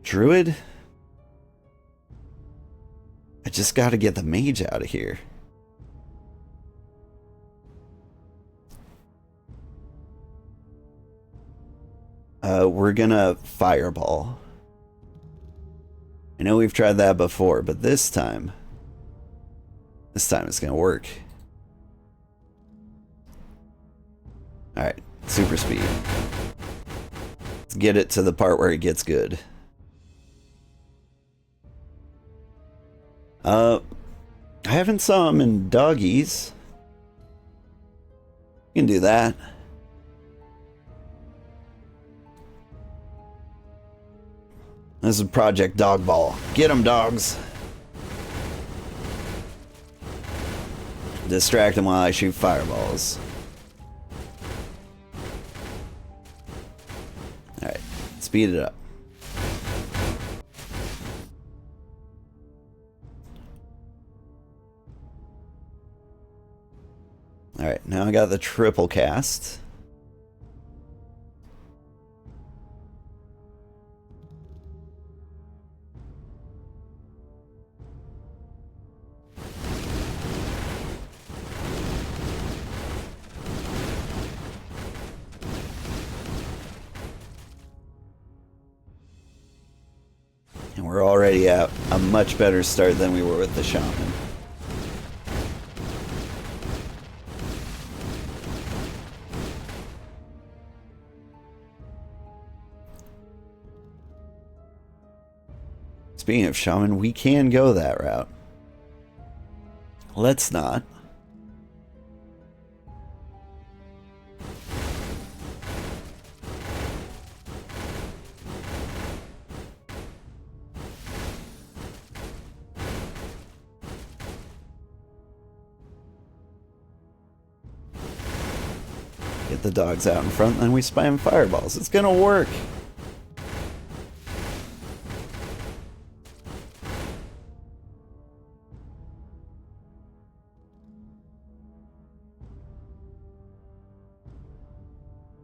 Druid? I just gotta get the mage out of here. We're gonna fireball. I know we've tried that before, but this time it's gonna work. Alright, super speed. Let's get it to the part where it gets good. I haven't saw him in doggies. You can do that. This is Project Dogball. Get 'em, dogs. Distract them while I shoot fireballs. Alright, speed it up. Alright, now I got the triple cast. And we're already at a much better start than we were with the shaman. Speaking of shaman, we can go that route. Let's not. Get the dogs out in front, then we spam fireballs. It's gonna work.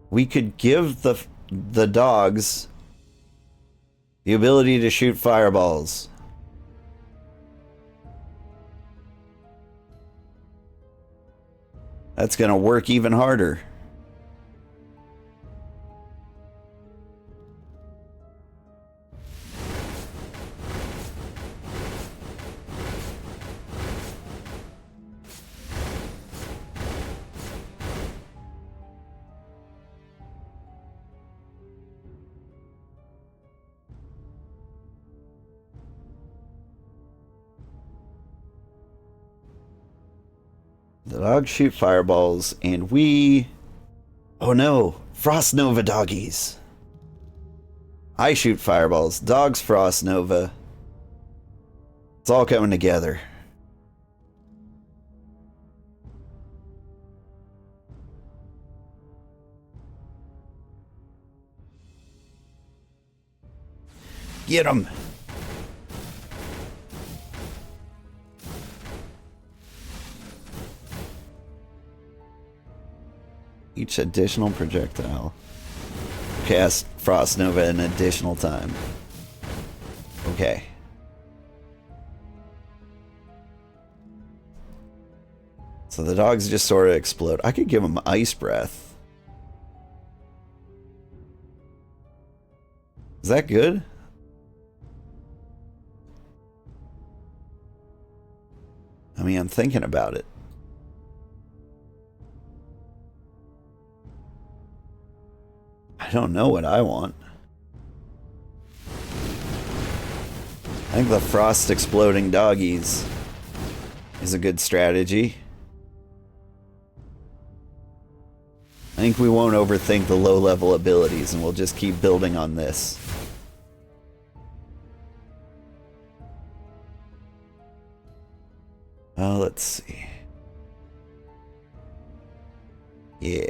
We could give the dogs the ability to shoot fireballs. That's gonna work even harder. The dogs shoot fireballs, and we... Oh no! Frost Nova doggies! I shoot fireballs. Dogs Frost Nova. It's all coming together. Get 'em! Each additional projectile cast Frost Nova an additional time. Okay. So the dogs just sort of explode. I could give them Ice Breath. Is that good? I mean, I'm thinking about it. I don't know what I want. I think the frost exploding doggies is a good strategy. I think we won't overthink the low level abilities and we'll just keep building on this. Let's see. Yeah.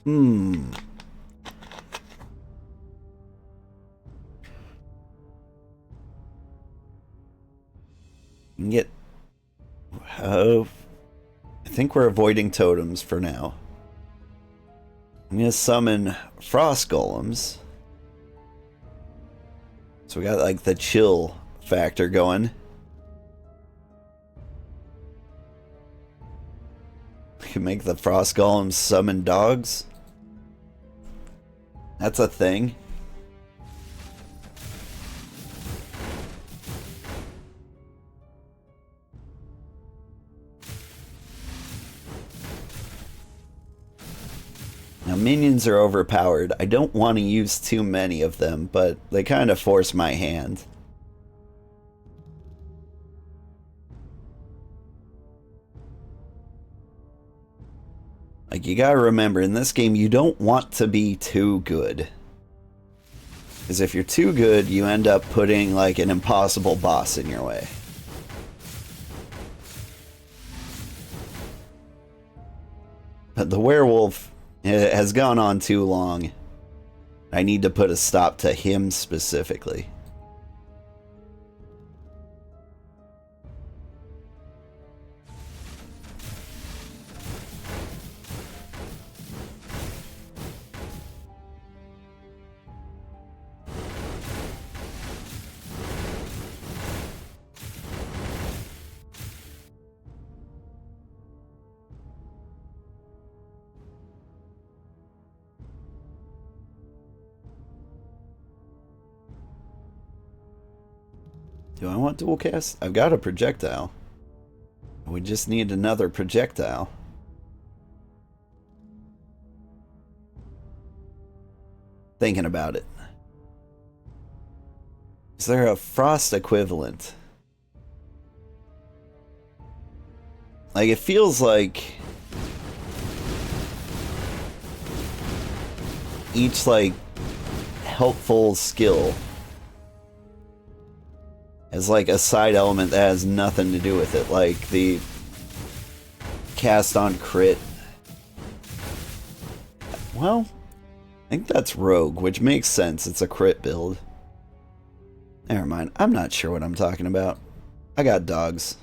Hmm. You can get... I think we're avoiding totems for now. I'm gonna summon frost golems. So we got like the chill factor going. We can make the frost golems summon dogs. That's a thing. Now minions are overpowered. I don't want to use too many of them, but they kind of force my hand. Like, you gotta remember, in this game, you don't want to be too good. Because if you're too good, you end up putting, like, an impossible boss in your way. But the werewolf has gone on too long. I need to put a stop to him specifically. Do I want dual cast? I've got a projectile. We just need another projectile. Thinking about it. Is there a frost equivalent? Like, it feels like each, like, helpful skill as like a side element that has nothing to do with it, like the cast on crit. Well, I think that's rogue, which makes sense. It's a crit build. Never mind. I'm not sure what I'm talking about. I got dogs.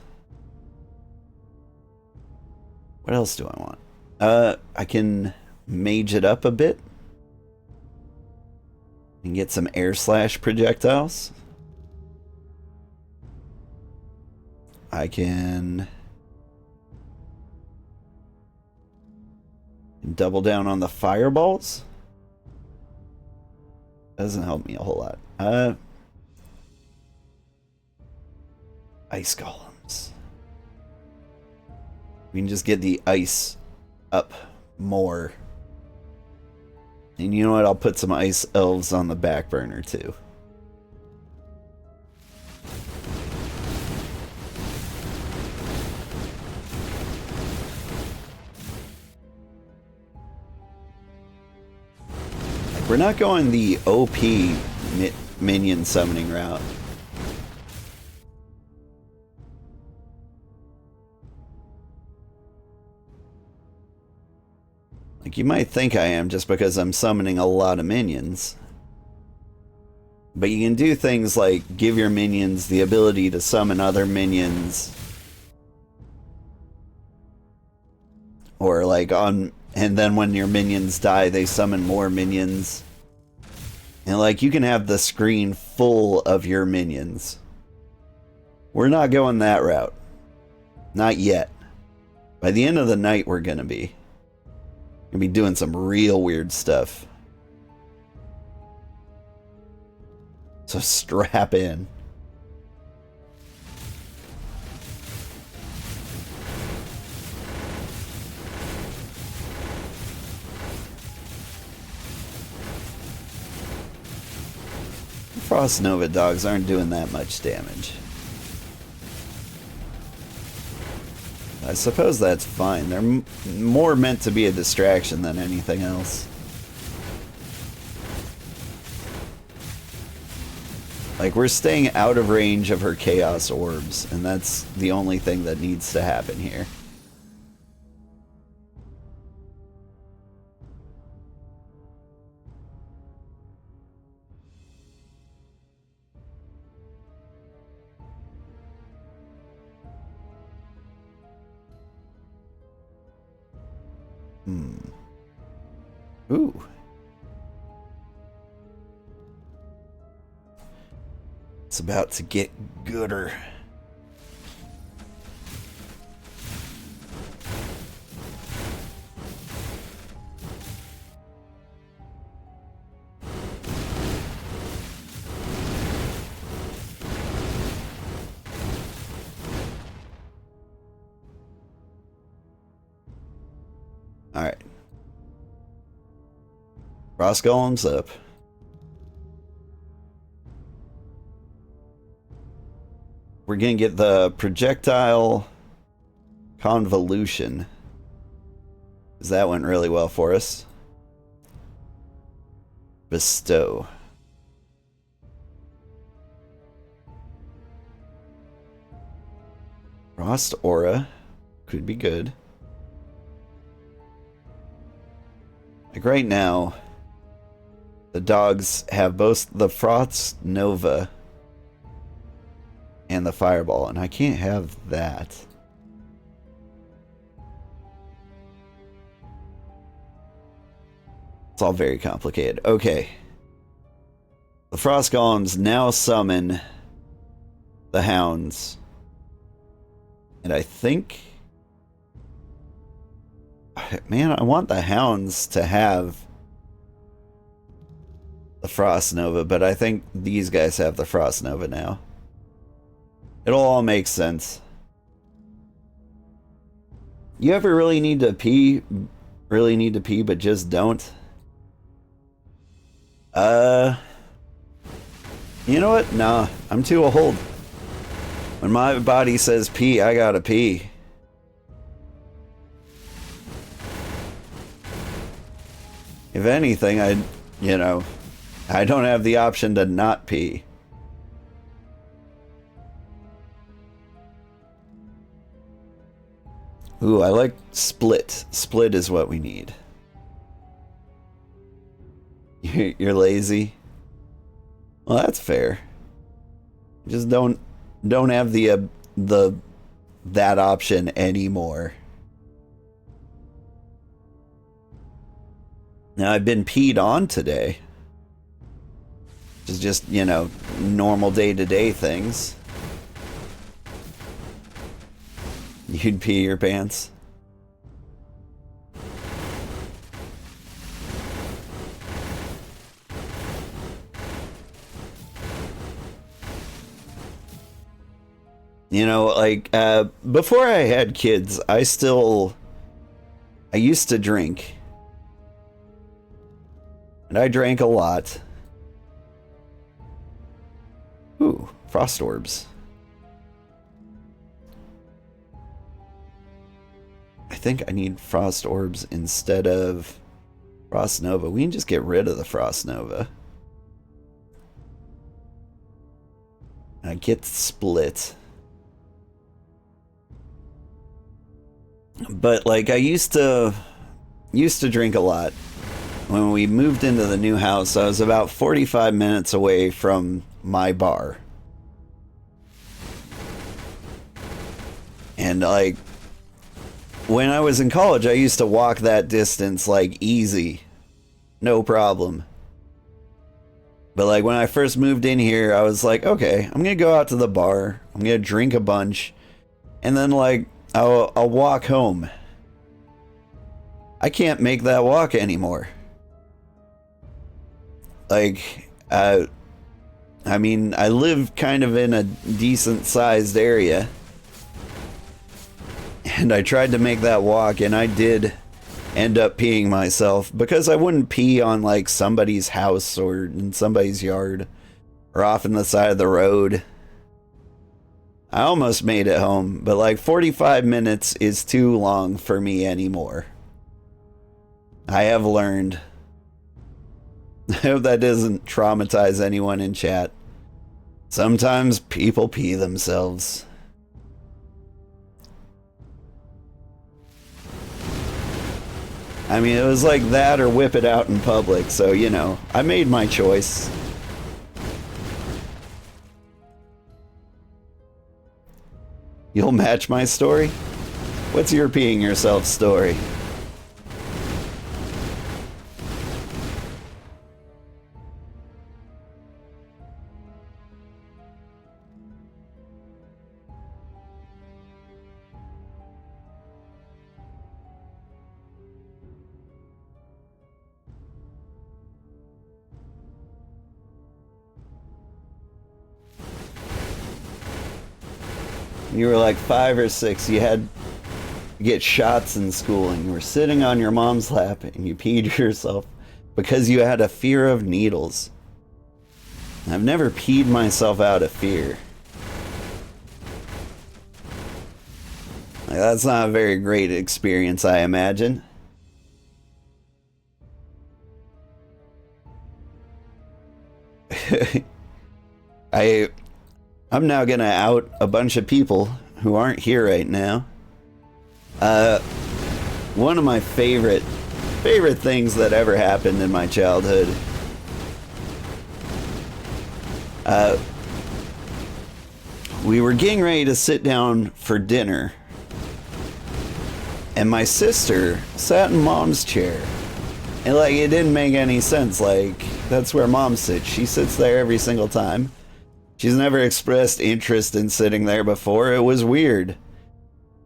What else do I want? I can mage it up a bit and get some air slash projectiles. I can double down on the fireballs. Doesn't help me a whole lot. Ice golems. We can just get the ice up more. And you know what? I'll put some ice elves on the back burner too. We're not going the OP minion summoning route. Like, you might think I am just because I'm summoning a lot of minions. But you can do things like give your minions the ability to summon other minions. Or like and then when your minions die, they summon more minions. And like, you can have the screen full of your minions. We're not going that route. Not yet. By the end of the night, we're gonna be. Gonna be doing some real weird stuff. So strap in. Frost Nova dogs aren't doing that much damage. I suppose that's fine. They're more meant to be a distraction than anything else. Like, we're staying out of range of her chaos orbs, and that's the only thing that needs to happen here. Ooh. It's about to get gooder. Alright. Frost Golem's up. We're gonna get the projectile convolution, because that went really well for us. Bestow. Frost Aura could be good. Like right now, the dogs have both the Frost Nova and the Fireball, and I can't have that. It's all very complicated. Okay. The Frost Golems now summon the Hounds. And I think... Man, I want the Hounds to have the Frost Nova, but I think these guys have the Frost Nova now. It'll all make sense. You ever really need to pee? Really need to pee, but just don't? You know what? Nah, I'm too old. When my body says pee, I gotta pee. If anything, I don't have the option to not pee. Ooh, I like split. Split is what we need. You're lazy? Well, that's fair. You just don't have that option anymore. Now, I've been peed on today. Which is just, normal day-to-day things. You'd pee your pants. Before I had kids, I used to drink. And I drank a lot. Ooh, frost orbs. I think I need frost orbs instead of Frost Nova. We can just get rid of the Frost Nova. And I get split. But I used to drink a lot. When we moved into the new house, I was about 45 minutes away from my bar. And when I was in college, I used to walk that distance easy. No problem. But when I first moved in here, I was like, okay, I'm gonna go out to the bar, I'm gonna drink a bunch, and then I'll walk home. I can't make that walk anymore. I live kind of in a decent sized area. And I tried to make that walk, and I did end up peeing myself because I wouldn't pee on somebody's house or in somebody's yard or off in the side of the road. I almost made it home, but 45 minutes is too long for me anymore. I have learned. I hope that doesn't traumatize anyone in chat. Sometimes people pee themselves. I mean, it was that or whip it out in public, so, I made my choice. You'll match my story? What's your peeing yourself story? You were like 5 or 6. You had to get shots in school, and you were sitting on your mom's lap, and you peed yourself because you had a fear of needles. I've never peed myself out of fear. Like, that's not a very great experience, I imagine. I'm now gonna out a bunch of people who aren't here right now. One of my favorite things that ever happened in my childhood. We were getting ready to sit down for dinner, and my sister sat in mom's chair. And like, it didn't make any sense. Like, that's where mom sits. She sits there every single time. She's never expressed interest in sitting there before. It was weird.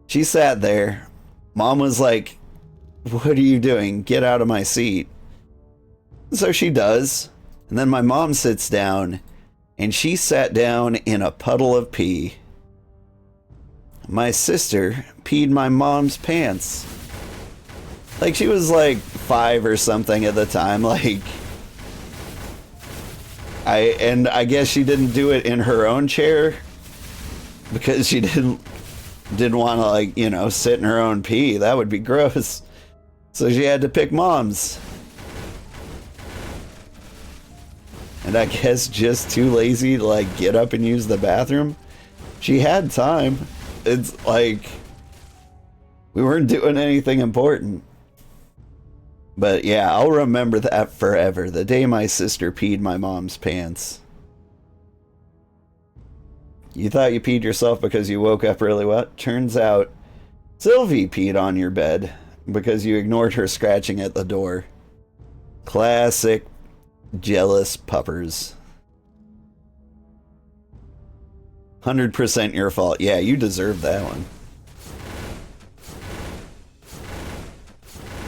She sat there. Mom was like, "What are you doing? Get out of my seat." So she does. And then my mom sits down, and she sat down in a puddle of pee. My sister peed my mom's pants. Like, she was like 5 or something at the time. Like, I guess she didn't do it in her own chair because she didn't want to, like, you know, sit in her own pee. That would be gross. So she had to pick mom's. And I guess just too lazy to, like, get up and use the bathroom. She had time. It's like, we weren't doing anything important. But yeah, I'll remember that forever. The day my sister peed my mom's pants. You thought you peed yourself because you woke up really wet? Turns out Sylvie peed on your bed because you ignored her scratching at the door. Classic jealous puppers. 100% your fault. Yeah, you deserved that one.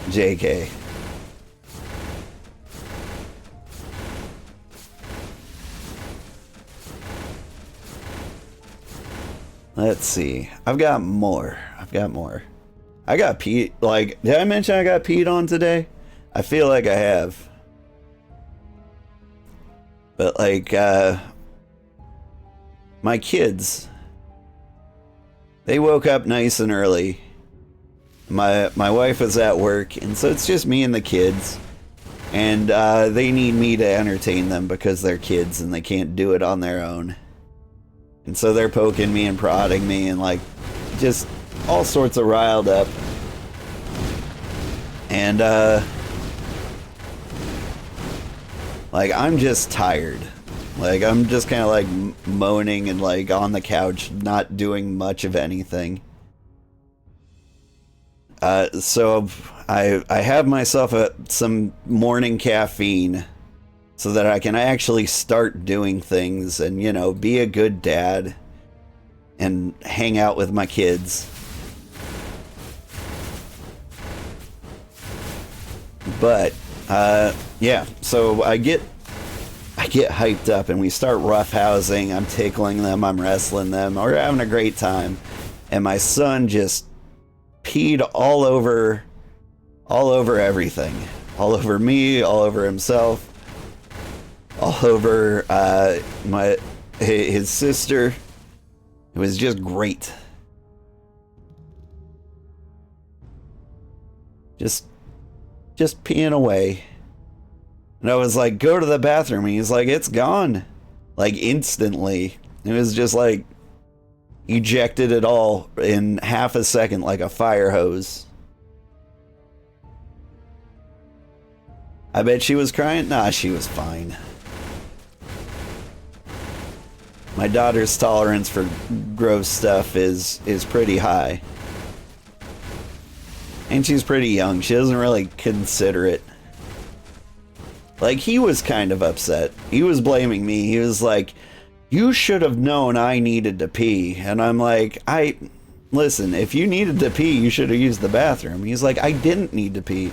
JK. Let's see. I've got more. I got peed. Like, did I mention I got peed on today? I feel like I have. But like, my kids, they woke up nice and early. My wife was at work, and so it's just me and the kids. And they need me to entertain them because they're kids and they can't do it on their own. And so they're poking me and prodding me and, like, just all sorts of riled up. And like, I'm just tired. Like, I'm just kind of like moaning and like on the couch, not doing much of anything. So I have myself some morning caffeine so that I can actually start doing things and, you know, be a good dad and hang out with my kids. But yeah, so I get hyped up and we start roughhousing. I'm tickling them, I'm wrestling them, we're having a great time. And my son just peed all over everything. All over me, all over himself, all over his sister. It was just great. Just peeing away. And I was like, go to the bathroom. And he's like, it's gone. Like, instantly. It was just like, ejected it all in half a second like a fire hose. I bet she was crying. Nah, she was fine. My daughter's tolerance for gross stuff is pretty high. And she's pretty young. She doesn't really consider it. Like, he was kind of upset. He was blaming me. He was like, you should have known I needed to pee. And I'm like, listen, if you needed to pee, you should have used the bathroom. He's like, I didn't need to pee.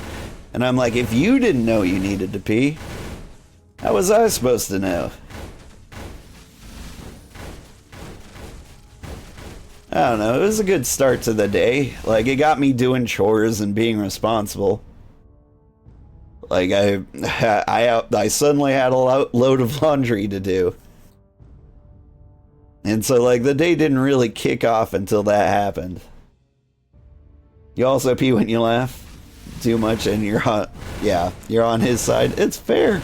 And I'm like, if you didn't know you needed to pee, how was I supposed to know? I don't know. It was a good start to the day. Like, it got me doing chores and being responsible. Like, I suddenly had a load of laundry to do. And so, like, the day didn't really kick off until that happened. You also pee when you laugh too much and you're on, yeah, you're on his side. It's fair.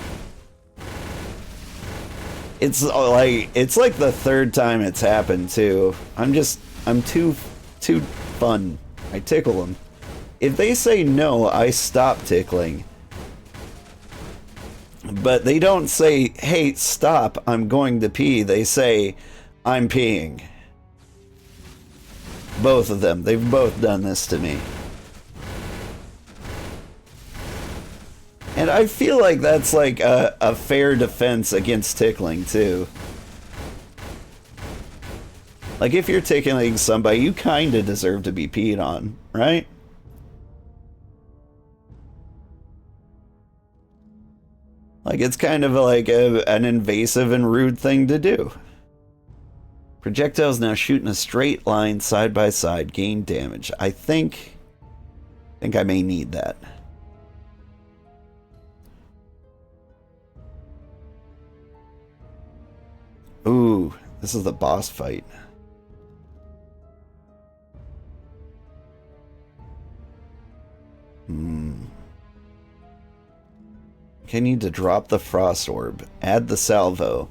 It's like the third time it's happened too. I'm too fun. I tickle them. If they say no, I stop tickling. But they don't say, hey, stop, I'm going to pee. They say, I'm peeing. Both of them. They've both done this to me. And I feel like that's like a fair defense against tickling, too. Like, if you're tickling somebody, you kind of deserve to be peed on, right? Like, it's kind of like an invasive and rude thing to do. Projectiles now shoot in a straight line side by side, gain damage. I think I may need that. Ooh, this is the boss fight. Okay, need to drop the frost orb. Add the salvo.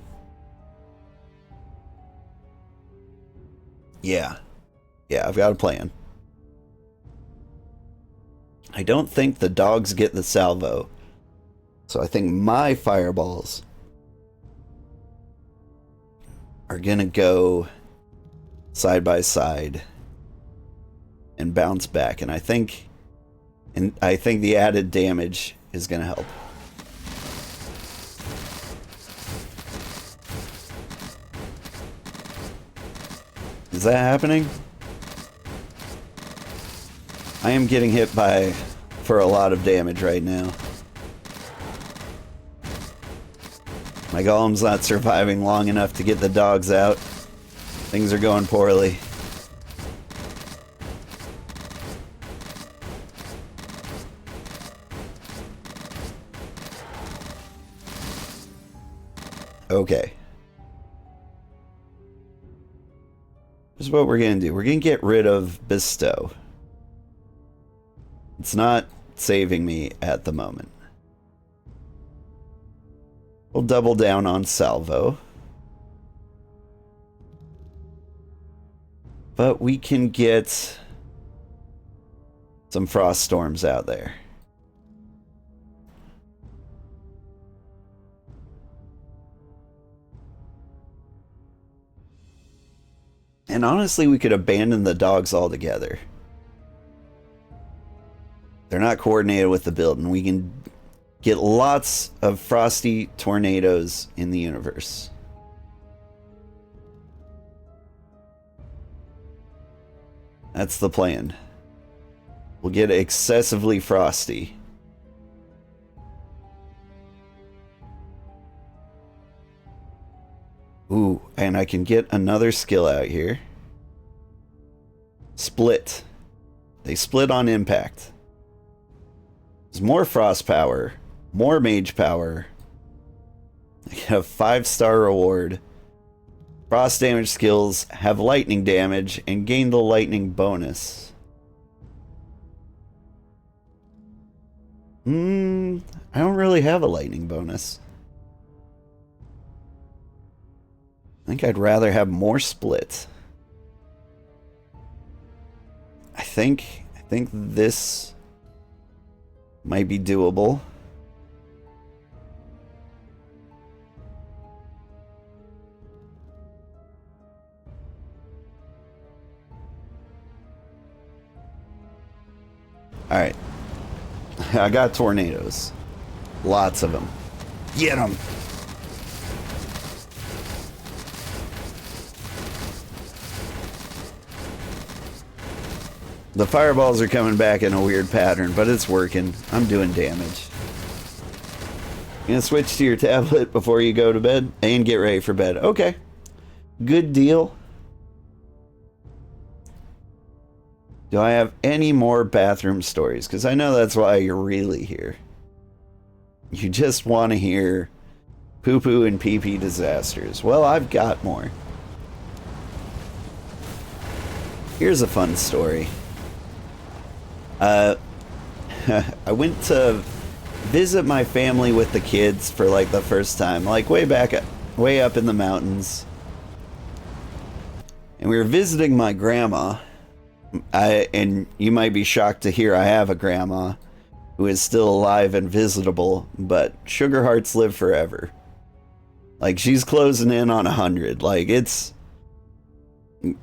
Yeah. Yeah, I've got a plan. I don't think the dogs get the salvo. So I think my fireballs are gonna go side by side and bounce back. And I think the added damage is gonna help. Is that happening? I am getting hit for a lot of damage right now. My golem's not surviving long enough to get the dogs out. Things are going poorly. Okay. This is what we're going to do. We're going to get rid of Bestow. It's not saving me at the moment. We'll double down on Salvo. But we can get some Frost Storms out there. And honestly, we could abandon the dogs altogether. They're not coordinated with the build, and we can get lots of frosty tornadoes in the universe. That's the plan. We'll get excessively frosty. Ooh, and I can get another skill out here. Split. They split on impact. There's more frost power, more mage power. I get a 5-star reward. Frost damage skills have lightning damage and gain the lightning bonus. I don't really have a lightning bonus. I think I'd rather have more split. I think this might be doable. All right. I got tornadoes. Lots of them. Get them. The fireballs are coming back in a weird pattern, but it's working. I'm doing damage. Gonna switch to your tablet before you go to bed and get ready for bed. Okay. Good deal. Do I have any more bathroom stories? Because I know that's why you're really here. You just want to hear poo-poo and pee-pee disasters. Well, I've got more. Here's a fun story. I went to visit my family with the kids for like the first time, like way up in the mountains. And we were visiting my grandma. And you might be shocked to hear I have a grandma who is still alive and visitable, but Sugarhearts live forever. Like, she's closing in on 100. Like, it's...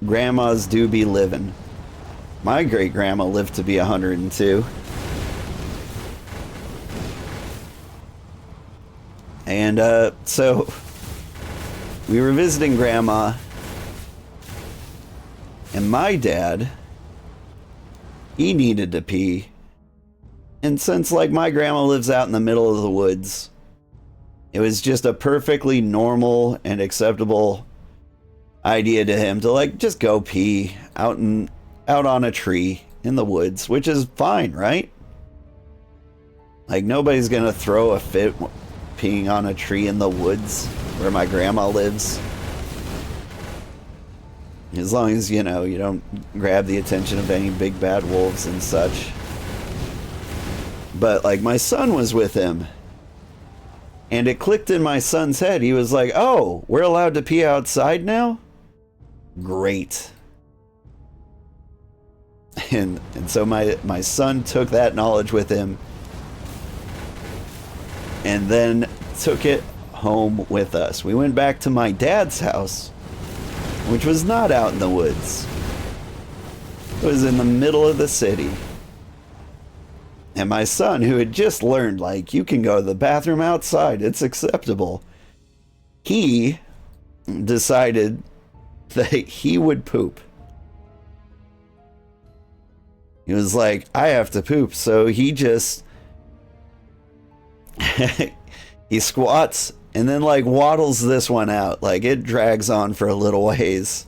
Grandmas do be living. My great-grandma lived to be 102. And, so... we were visiting Grandma, and my dad... he needed to pee. And since, like, my grandma lives out in the middle of the woods, it was just a perfectly normal and acceptable idea to him to, like, just go pee out on a tree in the woods, which is fine, right? Like, nobody's gonna throw a fit peeing on a tree in the woods where my grandma lives. As long as, you know, you don't grab the attention of any big bad wolves and such. But, like, my son was with him. And it clicked in my son's head. He was like, oh, we're allowed to pee outside now? Great. And so my son took that knowledge with him. And then took it home with us. We went back to my dad's house, which was not out in the woods. It was in the middle of the city. And my son, who had just learned, like, you can go to the bathroom outside, it's acceptable, he decided that he would poop. He was like, I have to poop, so he just... he squats and then, like, waddles this one out. Like, it drags on for a little ways.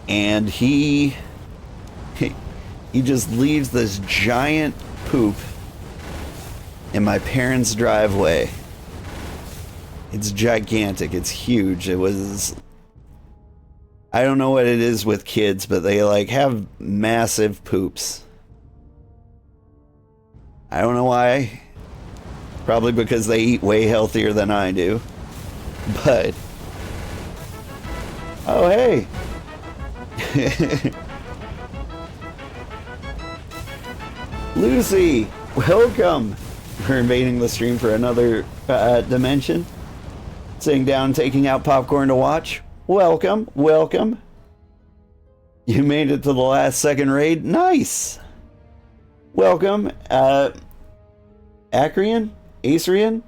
And he just leaves this giant poop in my parents' driveway. It's gigantic. It's huge. It was... I don't know what it is with kids, but they, like, have massive poops. I don't know why. Probably because they eat way healthier than I do. But... oh, hey! Lucy! Welcome! We're invading the stream for another dimension. Sitting down, taking out popcorn to watch. Welcome, welcome. You made it to the last second raid. Nice! Welcome, Acrian? Asrian?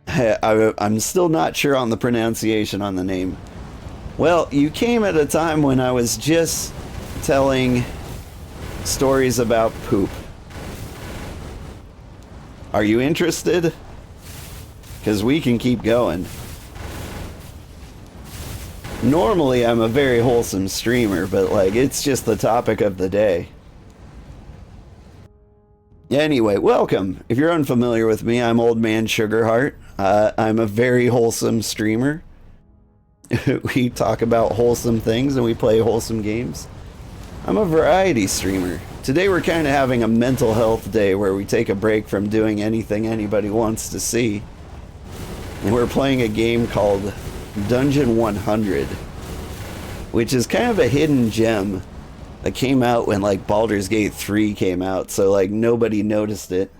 I'm still not sure on the pronunciation on the name. Well, you came at a time when I was just telling stories about poop. Are you interested? Because we can keep going. Normally, I'm a very wholesome streamer, but, like, it's just the topic of the day. Anyway, welcome. If you're unfamiliar with me, I'm Old Man Sugarheart. I'm a very wholesome streamer. We talk about wholesome things and we play wholesome games. I'm a variety streamer. Today we're kind of having a mental health day where we take a break from doing anything anybody wants to see. And we're playing a game called Dungeon 100, which is kind of a hidden gem that came out when, like, Baldur's Gate 3 came out, so, like, nobody noticed it.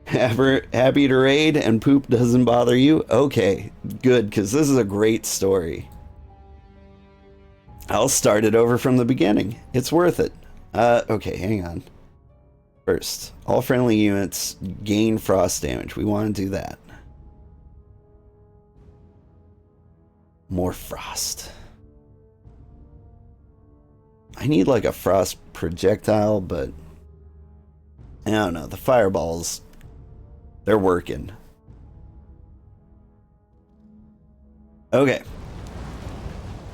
Happy to raid and poop doesn't bother you? Okay, good, because this is a great story. I'll start it over from the beginning. It's worth it. Okay, hang on. First, all friendly units gain frost damage. We want to do that. More frost. I need, like, a frost projectile, but I don't know. The fireballs, they're working. Okay.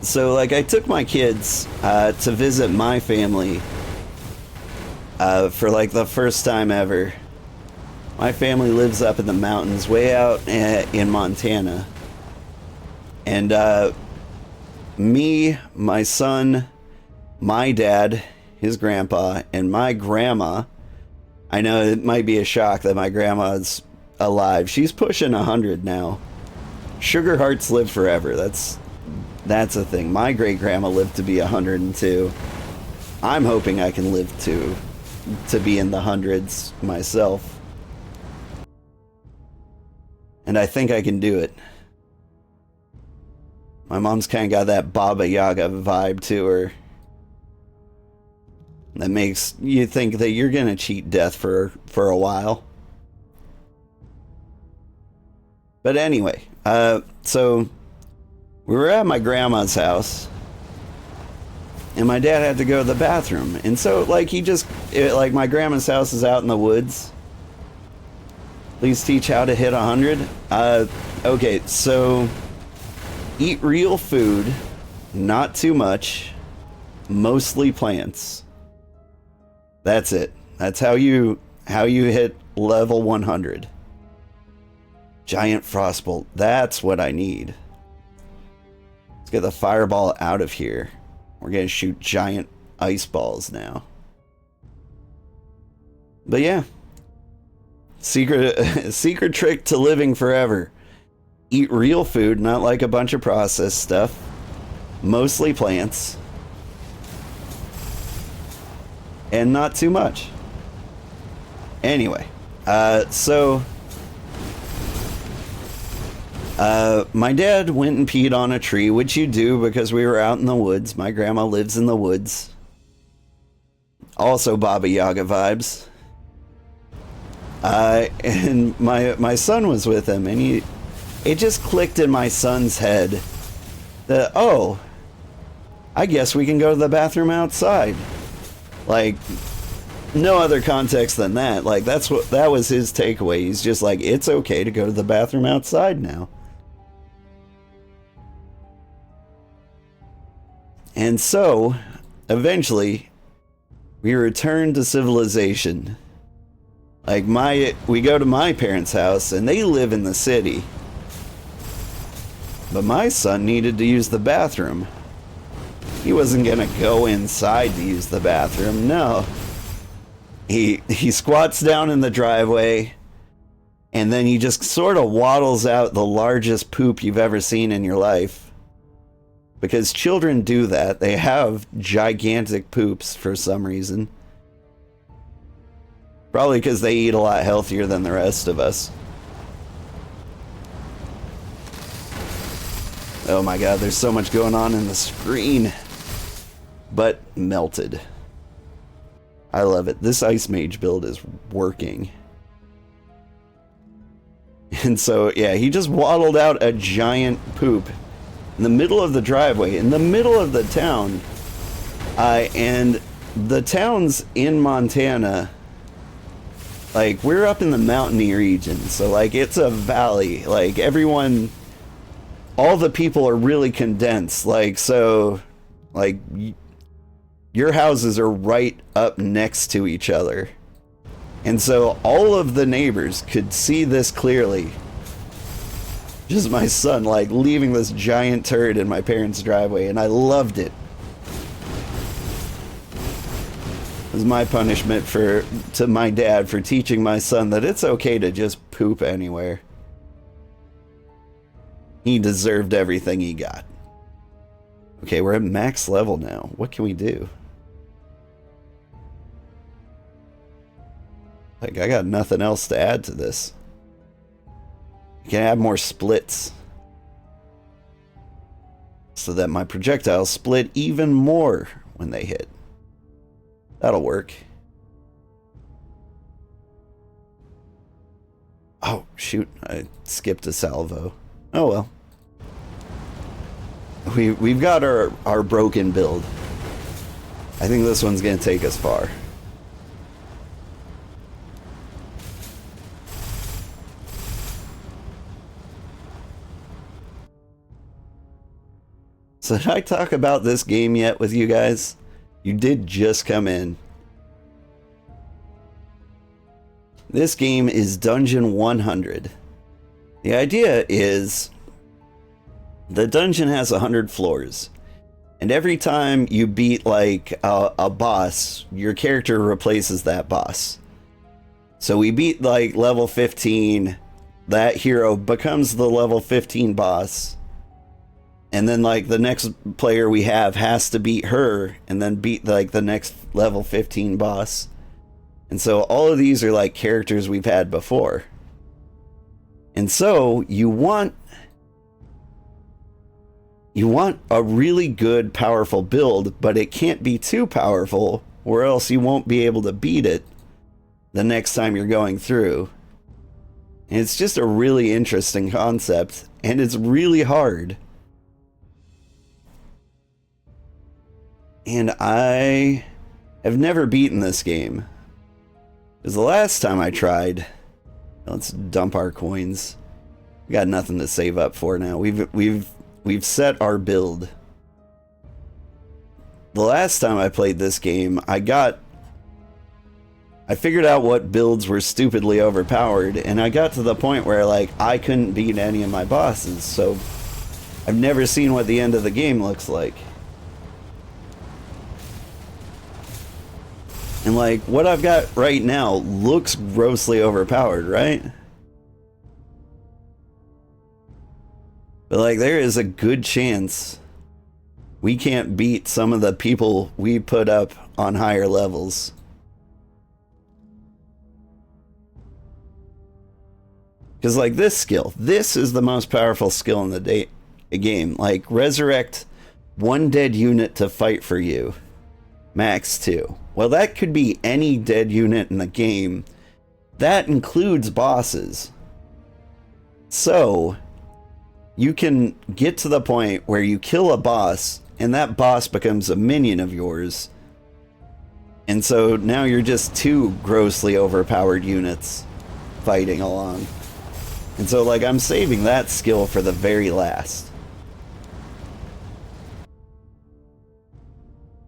So, like, I took my kids to visit my family for, like, the first time ever. My family lives up in the mountains, way out in Montana. And me, my son, my dad, his grandpa, and my grandma. I know it might be a shock that my grandma's alive. She's pushing 100 now. Sugarhearts live forever. That's a thing. My great grandma lived to be 102. I'm hoping I can live to be in the hundreds myself. And I think I can do it. My mom's kind of got that Baba Yaga vibe to her. That makes you think that you're gonna cheat death for a while. But anyway, so we were at my grandma's house, and my dad had to go to the bathroom, and so like like my grandma's house is out in the woods. Please teach how to hit 100. Okay, so eat real food, not too much, mostly plants. That's it. That's how you hit level 100. Giant frostbolt. That's what I need. Let's get the fireball out of here. We're gonna shoot giant ice balls now. But yeah. Secret trick to living forever. Eat real food, not like a bunch of processed stuff. Mostly plants. And not too much. Anyway, so my dad went and peed on a tree, which you do because we were out in the woods. My grandma lives in the woods. Also Baba Yaga vibes. And my son was with him, and it just clicked in my son's head that, oh, I guess we can go to the bathroom outside. Like, no other context than that. Like, that was his takeaway. He's just like, it's okay to go to the bathroom outside now. And so, eventually, we return to civilization. Like, we go to my parents' house, and they live in the city. But my son needed to use the bathroom. He wasn't gonna go inside to use the bathroom, no. He squats down in the driveway, and then he just sort of waddles out the largest poop you've ever seen in your life. Because children do that. They have gigantic poops for some reason. Probably because they eat a lot healthier than the rest of us. Oh my god, there's so much going on in the screen. But melted. I love it. This Ice Mage build is working. And so, yeah, he just waddled out a giant poop in the middle of the driveway, in the middle of the town. And the towns in Montana, like, we're up in the mountainy region, so, like, it's a valley. Like, everyone, all the people are really condensed. Like, so, like, your houses are right up next to each other. And so all of the neighbors could see this clearly. Just my son, like, leaving this giant turd in my parents' driveway, and I loved it. It was my punishment to my dad for teaching my son that it's okay to just poop anywhere. He deserved everything he got. Okay, we're at max level now. What can we do? Like, I got nothing else to add to this. You can add more splits. So that my projectiles split even more when they hit. That'll work. Oh, shoot. I skipped a salvo. Oh well. We've got our broken build. I think this one's gonna take us far. So did I talk about this game yet with you guys? You did just come in. This game is Dungeon 100. The idea is the dungeon has 100 floors. And every time you beat like a boss, your character replaces that boss. So we beat like level 15, that hero becomes the level 15 boss. And then like the next player we have has to beat her and then beat like the next level 15 boss. And so all of these are like characters we've had before. And so you want a really good, powerful build, but it can't be too powerful or else you won't be able to beat it the next time you're going through. And it's just a really interesting concept, and it's really hard. And I have never beaten this game. Because the last time I tried, let's dump our coins. We got nothing to save up for now. We've set our build. The last time I played this game, I figured out what builds were stupidly overpowered, and I got to the point where like I couldn't beat any of my bosses, so I've never seen what the end of the game looks like. And like what I've got right now looks grossly overpowered, right? But like there is a good chance we can't beat some of the people we put up on higher levels. Because like this skill, this is the most powerful skill in the game. Like resurrect one dead unit to fight for you. Max 2. Well, that could be any dead unit in the game. That includes bosses. So you can get to the point where you kill a boss and that boss becomes a minion of yours. And so now you're just two grossly overpowered units fighting along. And so like I'm saving that skill for the very last.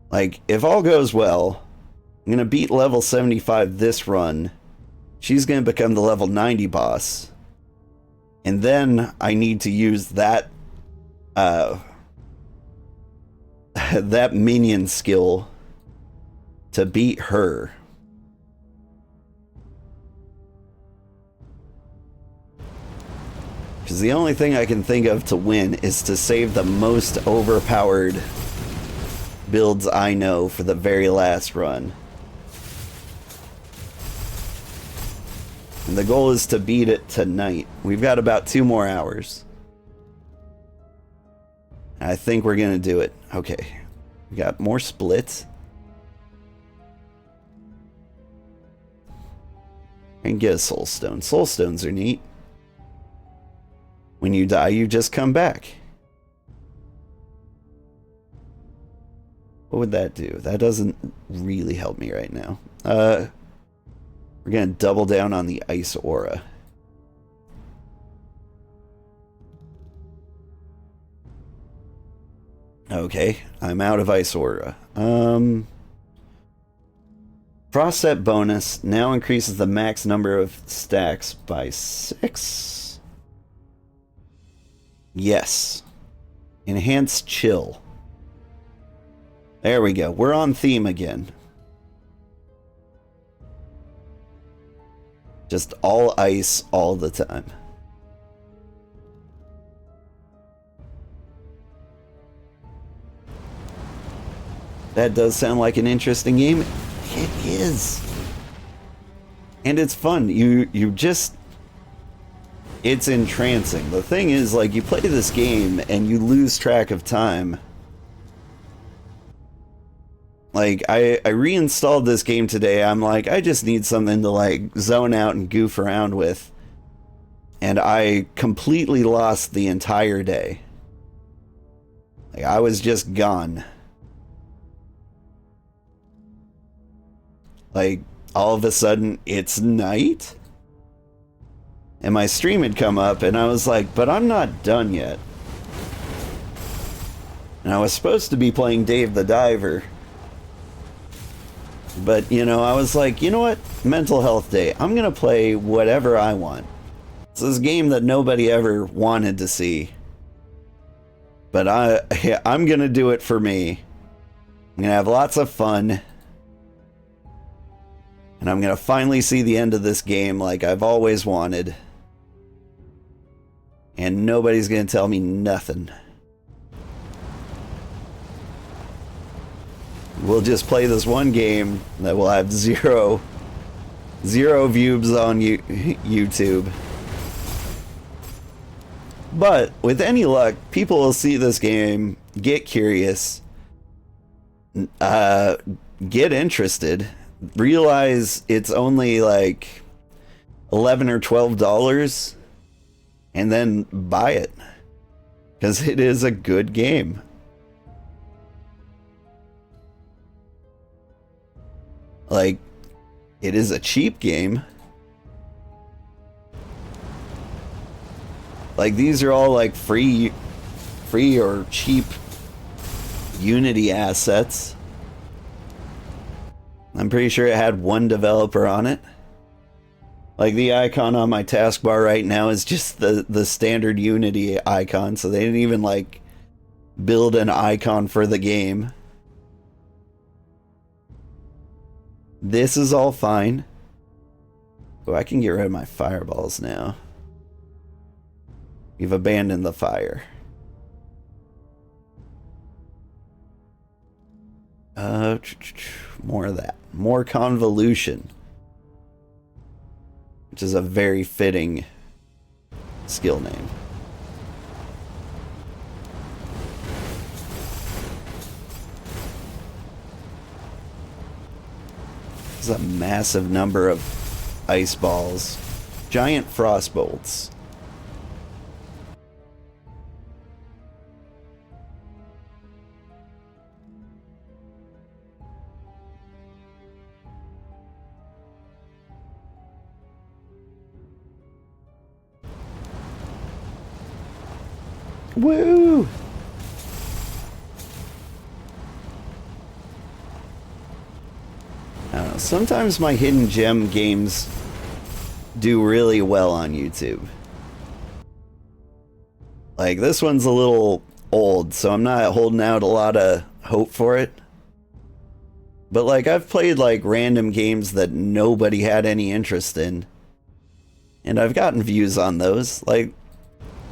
Like if all goes well, I'm gonna beat level 75 this run. She's gonna become the level 90 boss. And then I need to use that that minion skill to beat her. Because the only thing I can think of to win is to save the most overpowered builds I know for the very last run. And the goal is to beat it tonight. We've got about 2 more hours. I think we're gonna do it. Okay. We got more splits. And get a soul stone. Soul stones are neat. When you die, you just come back. What would that do? That doesn't really help me right now. We're gonna double down on the ice aura. Okay, I'm out of ice aura. Frost set bonus now increases the max number of stacks by 6. Yes. Enhanced chill. There we go. We're on theme again. Just all ice all the time. That does sound like an interesting game. It is. And it's fun. You just... It's entrancing. The thing is, like, you play this game and you lose track of time. Like, I reinstalled this game today. I'm like, I just need something to, like, zone out and goof around with. And I completely lost the entire day. Like, I was just gone. Like, all of a sudden, it's night? And my stream had come up, and I was like, but I'm not done yet. And I was supposed to be playing Dave the Diver. But, you know, I was like, you know what? Mental health day. I'm going to play whatever I want. It's this game that nobody ever wanted to see. But I'm going to do it for me. I'm going to have lots of fun. And I'm going to finally see the end of this game like I've always wanted. And nobody's going to tell me nothing. We'll just play this one game that will have zero views on YouTube. But with any luck, people will see this game, get curious, get interested, realize it's only like $11 or $12, and then buy it. Because it is a good game. Like, it is a cheap game. Like, these are all like free or cheap Unity assets. I'm pretty sure it had one developer on it. Like, the icon on my taskbar right now is just the standard Unity icon, so they didn't even like build an icon for the game. This is all fine. Oh, I can get rid of my fireballs now. You've abandoned the fire. More of that. More convolution. Which is a very fitting skill name. There's a massive number of ice balls. Giant frost bolts. Woo! I don't know, sometimes my hidden gem games do really well on YouTube. Like, this one's a little old, so I'm not holding out a lot of hope for it. But, like, I've played, like, random games that nobody had any interest in. And I've gotten views on those. Like,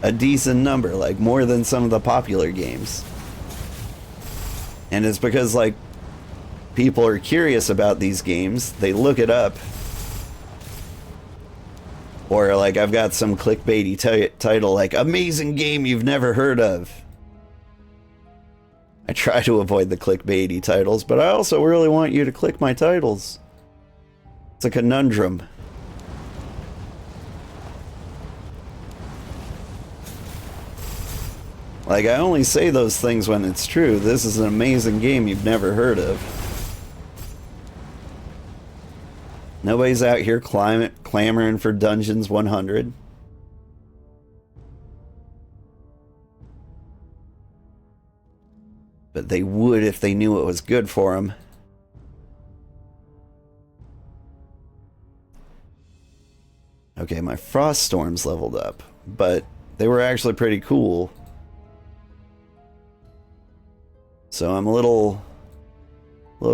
a decent number, like more than some of the popular games. And it's because, like, people are curious about these games, they look it up, or like I've got some clickbaity title like amazing game you've never heard of. I try to avoid the clickbaity titles, but I also really want you to click my titles. It's a conundrum. Like, I only say those things when it's true. This is an amazing game you've never heard of. Nobody's out here clamoring for Dungeons 100. But they would if they knew it was good for them. Okay, my Frost Storms leveled up, but they were actually pretty cool. So I'm a little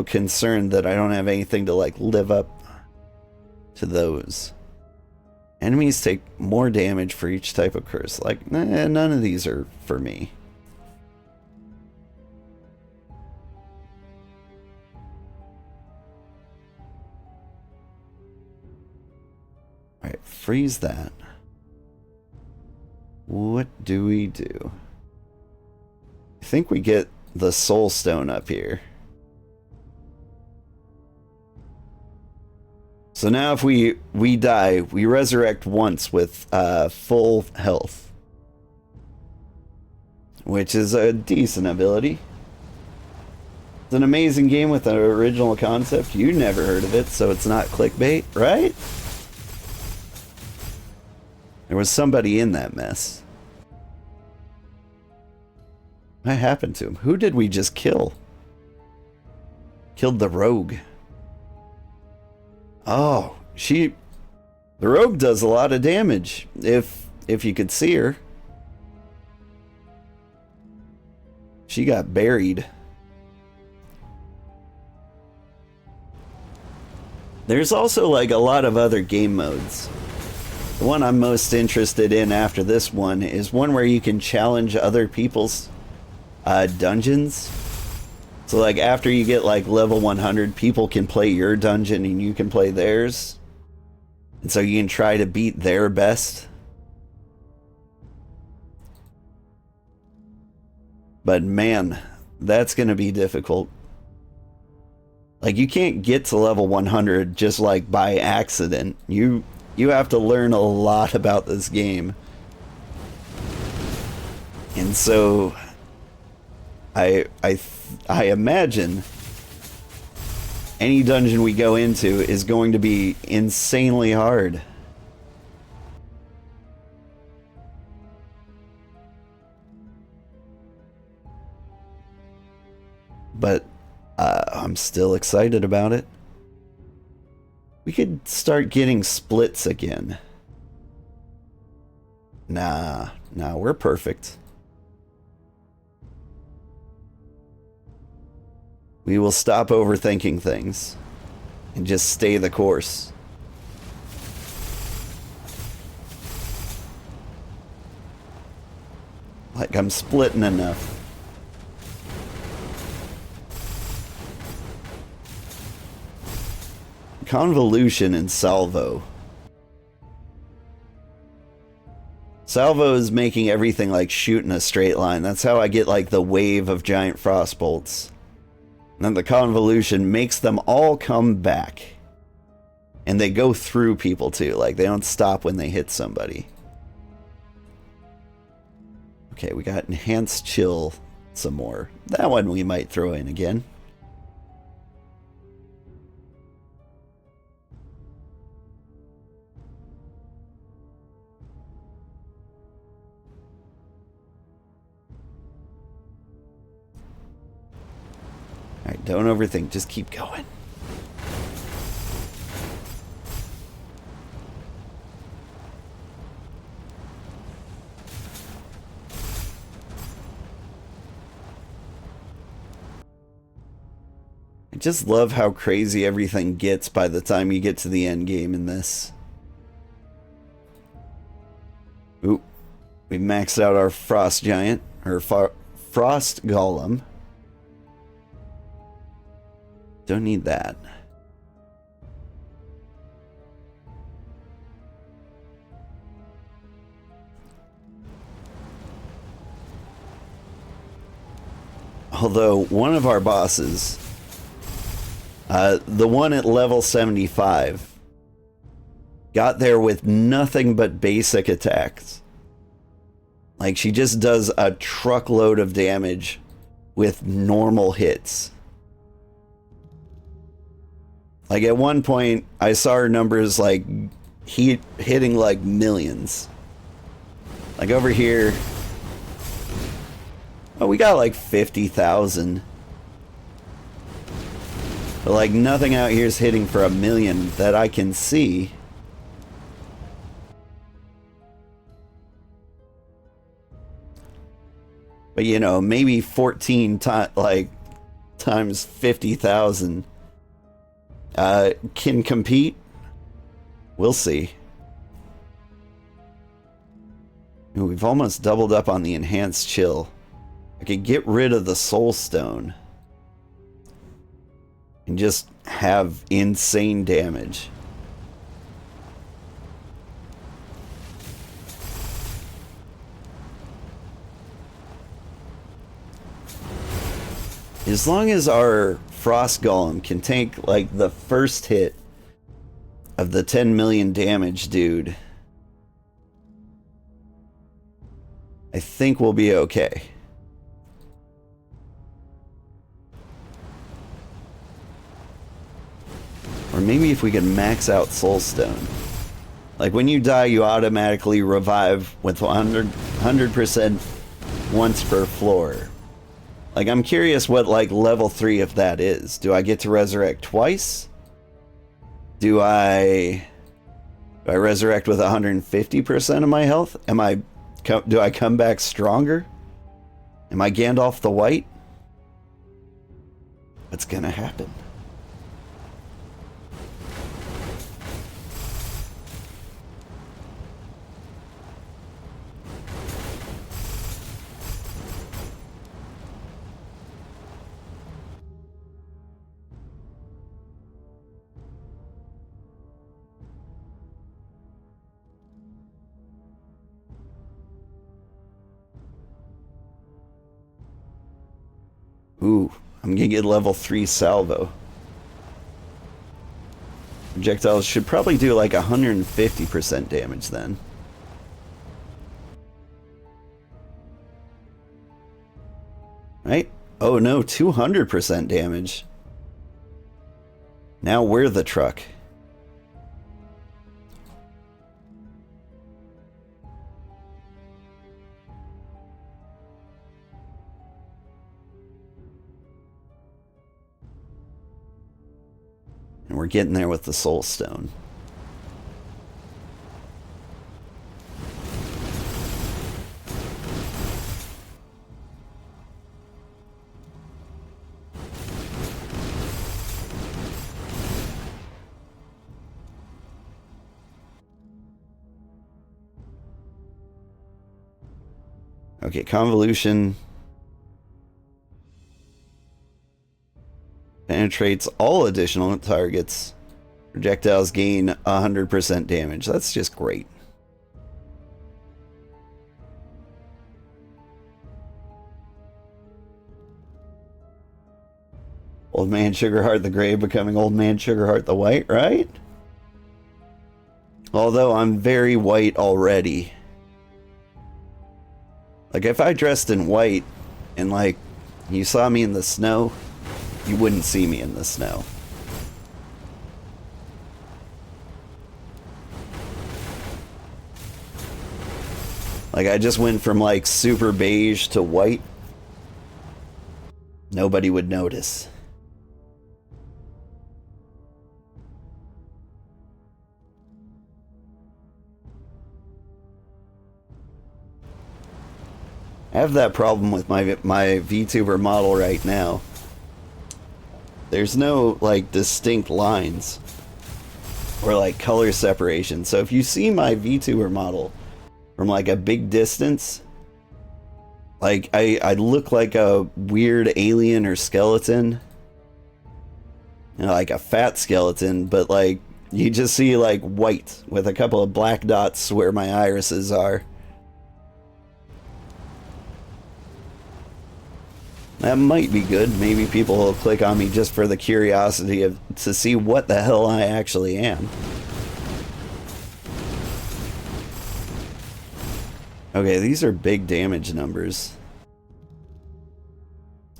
concerned that I don't have anything to like live up to those. Enemies take more damage for each type of curse. Like, nah, none of these are for me. Alright, freeze that. What do we do? I think we get the soul stone up here. So now if we die, we resurrect once with full health, which is a decent ability. It's an amazing game with an original concept. You never heard of it, so it's not clickbait, right? There was somebody in that mess. What happened to him? Who did we just kill? Killed the rogue. Oh, the rogue does a lot of damage, if you could see her. She got buried. There's also like a lot of other game modes. The one I'm most interested in after this one is one where you can challenge other people's dungeons. So like after you get like level 100, people can play your dungeon and you can play theirs. And so you can try to beat their best. But man, that's going to be difficult. Like you can't get to level 100 just like by accident. You have to learn a lot about this game. And so I imagine any dungeon we go into is going to be insanely hard. But I'm still excited about it. We could start getting splits again. Nah, we're perfect. We will stop overthinking things and just stay the course. Like I'm splitting enough. Convolution and Salvo. Salvo is making everything like shoot in a straight line. That's how I get like the wave of giant frost bolts. And then the convolution makes them all come back. And they go through people too. Like they don't stop when they hit somebody. Okay, we got enhanced chill some more. That one we might throw in again. Alright, don't overthink, just keep going. I just love how crazy everything gets by the time you get to the end game in this. Ooh, we maxed out our frost giant, or frost golem. Don't need that. Although one of our bosses, the one at level 75, got there with nothing but basic attacks. Like she just does a truckload of damage with normal hits. Like at one point, I saw her numbers like hitting like millions. Like over here, oh, we got like 50,000. But like nothing out here is hitting for 1 million that I can see. But you know, maybe 14 times 50,000. Can compete? We'll see. Ooh, we've almost doubled up on the enhanced chill. I could get rid of the soul stone and just have insane damage. As long as our Frost Golem can take like the first hit of the 10 million damage dude, I think we'll be okay. Or maybe if we can max out Soulstone. Like when you die, you automatically revive with 100% once per floor. Like, I'm curious what, like, level 3 of that is. Do I get to resurrect twice? Do I resurrect with 150% of my health? Do I come back stronger? Am I Gandalf the White? What's gonna happen? Ooh, I'm gonna get level 3 salvo. Projectiles should probably do like 150% damage then. Right? Oh no, 200% damage. Now we're the truck. And we're getting there with the Soul Stone. Okay, Convolution penetrates all additional targets. Projectiles gain 100% damage. That's just great. Old Man Sugarheart the Gray becoming Old Man Sugarheart the White, right? Although I'm very white already. Like, if I dressed in white and, like, you saw me in the snow, you wouldn't see me in the snow. Like, I just went from, like, super beige to white. Nobody would notice. I have that problem with my VTuber model right now. There's no, like, distinct lines or, like, color separation. So if you see my VTuber model from, like, a big distance, like, I look like a weird alien or skeleton. You know, like a fat skeleton, but, like, you just see, like, white with a couple of black dots where my irises are. That might be good. Maybe people will click on me just for the curiosity to see what the hell I actually am. Okay, these are big damage numbers.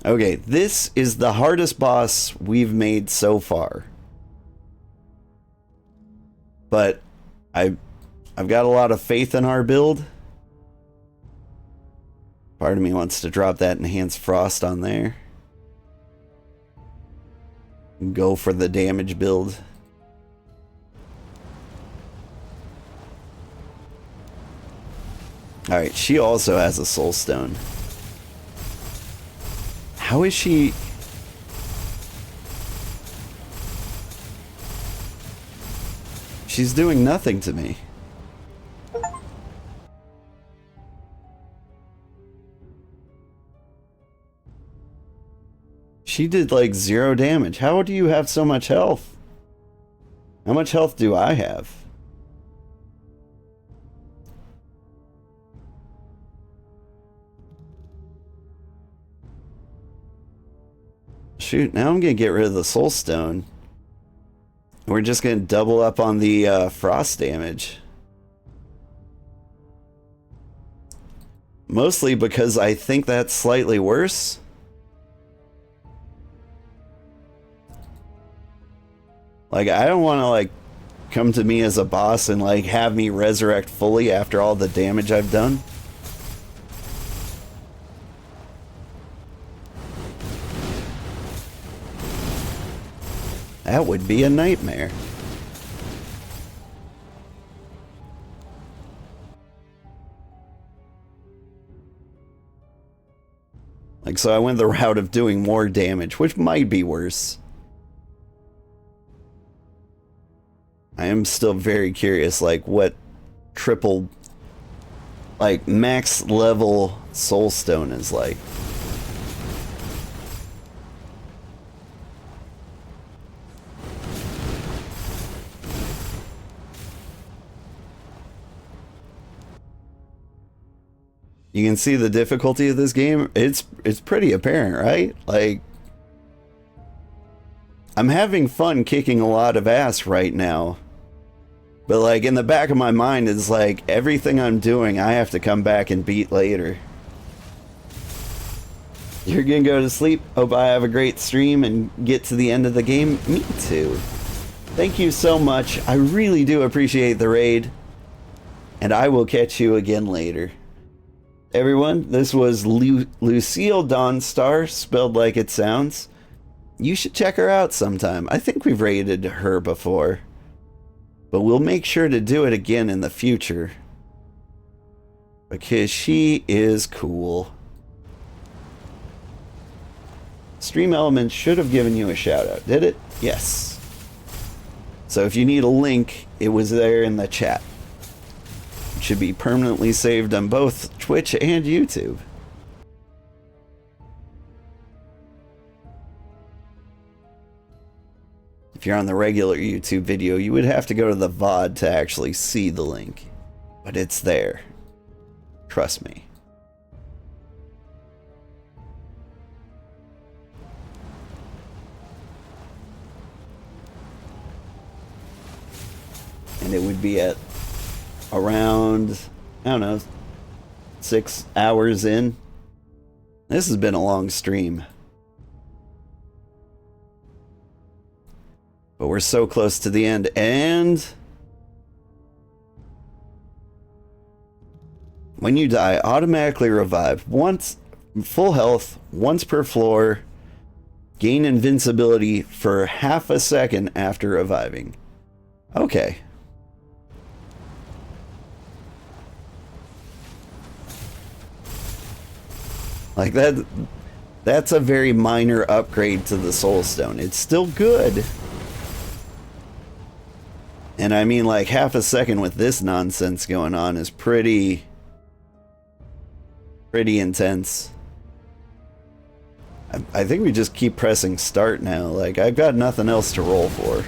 Okay, this is the hardest boss we've made so far. But I've got a lot of faith in our build. Part of me wants to drop that enhanced frost on there. Go for the damage build. Alright, she also has a soul stone. How is she... She's doing nothing to me. She did like 0 damage. How do you have so much health? How much health do I have? Shoot, now I'm gonna get rid of the soul stone. We're just gonna double up on the frost damage. Mostly because I think that's slightly worse. Like, I don't want to, like, come to me as a boss and, like, have me resurrect fully after all the damage I've done. That would be a nightmare. Like, so I went the route of doing more damage, which might be worse. I am still very curious, like, what triple, like, max level soulstone is like. You can see the difficulty of this game. It's pretty apparent, right? Like, I'm having fun kicking a lot of ass right now. But like in the back of my mind is like everything I'm doing I have to come back and beat later. You're gonna go to sleep? Hope I have a great stream and get to the end of the game. Me too. Thank you so much. I really do appreciate the raid. And I will catch you again later. Everyone, this was Lucille Dawnstar, spelled like it sounds. You should check her out sometime. I think we've raided her before. But we'll make sure to do it again in the future. Because she is cool. Stream Elements should have given you a shout out, did it? Yes. So if you need a link, it was there in the chat. It should be permanently saved on both Twitch and YouTube. If you're on the regular YouTube video, you would have to go to the VOD to actually see the link. But it's there. Trust me. And it would be at around, I don't know, 6 hours in. This has been a long stream. But we're so close to the end, and when you die, automatically revive. Once, full health, once per floor, gain invincibility for half a second after reviving. Okay. Like that's a very minor upgrade to the Soulstone. It's still good. And I mean, like, half a second with this nonsense going on is pretty intense. I think we just keep pressing start now. Like, I've got nothing else to roll for.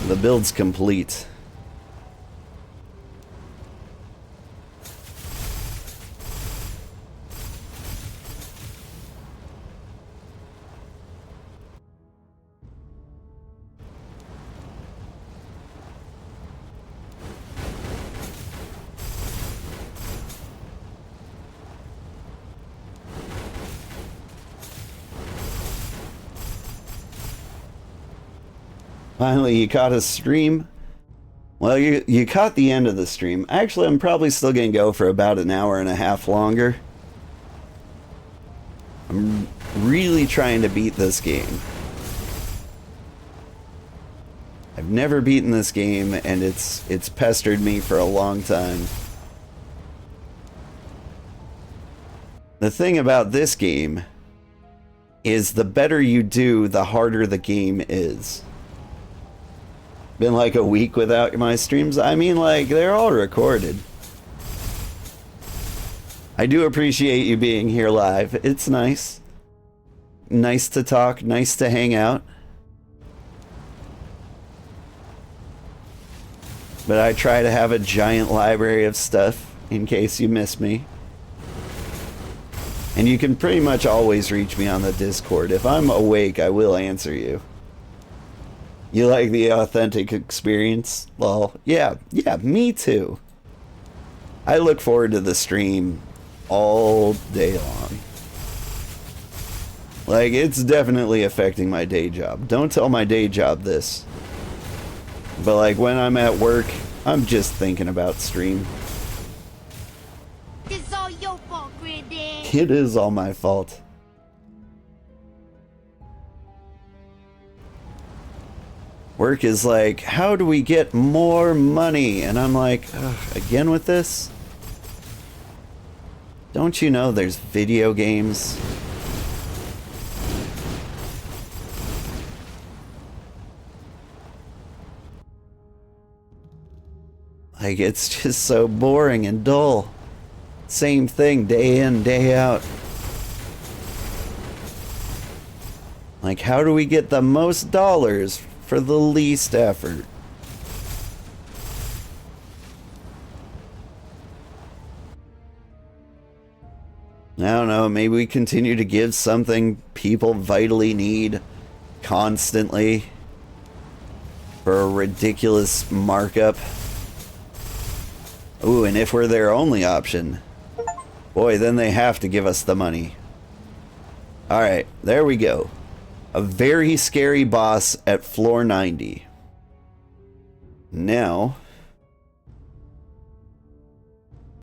The build's complete. Finally, you caught a stream. Well, you caught the end of the stream. Actually, I'm probably still going to go for about an hour and a half longer. I'm really trying to beat this game. I've never beaten this game, and it's pestered me for a long time. The thing about this game is the better you do, the harder the game is. Been like a week without my streams. I mean, like, they're all recorded. I do appreciate you being here live. It's nice. Nice to talk, nice to hang out. But I try to have a giant library of stuff in case you miss me. And you can pretty much always reach me on the Discord. If I'm awake, I will answer you. You like the authentic experience? Well, yeah, me too. I look forward to the stream all day long. Like, it's definitely affecting my day job. Don't tell my day job this. But like, when I'm at work, I'm just thinking about stream. It's all your fault, Granddad. It is all my fault. Work is like, how do we get more money? And I'm like, ugh, again with this? Don't you know there's video games? Like, it's just so boring and dull. Same thing day in, day out. Like, how do we get the most dollars for the least effort? I don't know, maybe we continue to give something people vitally need constantly for a ridiculous markup. Ooh, and if we're their only option, boy, then they have to give us the money. Alright, there we go. A very scary boss at floor 90. Now,